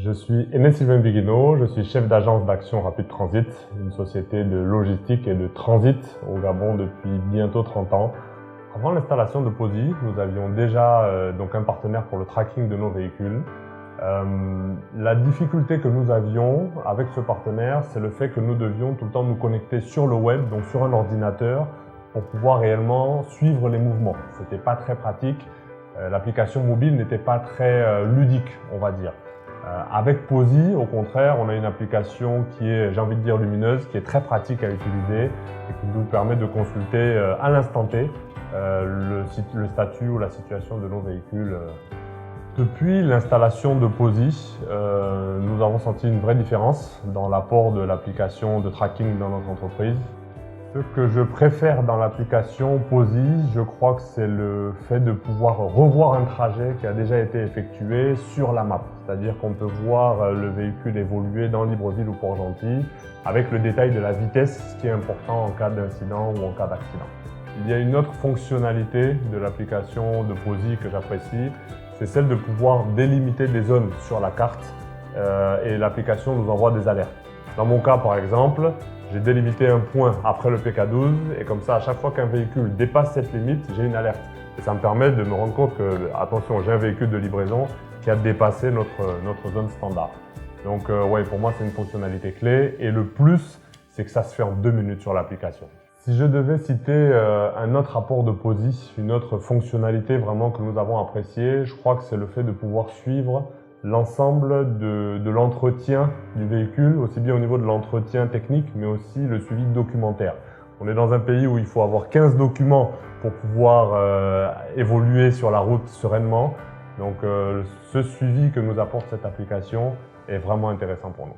Je suis Aimé-Sylvain Biguino, je suis chef d'agence d'Action Rapide Transit, une société de logistique et de transit au Gabon depuis bientôt 30 ans. Avant l'installation de POSI, nous avions déjà donc un partenaire pour le tracking de nos véhicules. La difficulté que nous avions avec ce partenaire, c'est le fait que nous devions tout le temps nous connecter sur le web, donc sur un ordinateur, pour pouvoir réellement suivre les mouvements. C'était pas très pratique. L'application mobile n'était pas très ludique, on va dire. Avec POSI, au contraire, on a une application qui est, j'ai envie de dire, lumineuse, qui est très pratique à utiliser et qui nous permet de consulter à l'instant T le statut ou la situation de nos véhicules. Depuis l'installation de POSI, nous avons senti une vraie différence dans l'apport de l'application de tracking dans notre entreprise. Ce que je préfère dans l'application POSI, je crois que c'est le fait de pouvoir revoir un trajet qui a déjà été effectué sur la map. C'est-à-dire qu'on peut voir le véhicule évoluer dans Libreville ou Port-Gentil avec le détail de la vitesse, ce qui est important en cas d'incident ou en cas d'accident. Il y a une autre fonctionnalité de l'application de POSI que j'apprécie, c'est celle de pouvoir délimiter des zones sur la carte et l'application nous envoie des alertes. Dans mon cas, par exemple, j'ai délimité un point après le PK12 et comme ça, à chaque fois qu'un véhicule dépasse cette limite, j'ai une alerte. Et ça me permet de me rendre compte que, attention, j'ai un véhicule de livraison qui a dépassé notre zone standard. Donc, ouais, pour moi, c'est une fonctionnalité clé. Et le plus, c'est que ça se fait en 2 minutes sur l'application. Si je devais citer un autre apport de POSI, une autre fonctionnalité vraiment que nous avons appréciée, je crois que c'est le fait de pouvoir suivre l'ensemble de l'entretien du véhicule, aussi bien au niveau de l'entretien technique, mais aussi le suivi documentaire. On est dans un pays où il faut avoir 15 documents pour pouvoir évoluer sur la route sereinement. Donc ce suivi que nous apporte cette application est vraiment intéressant pour nous.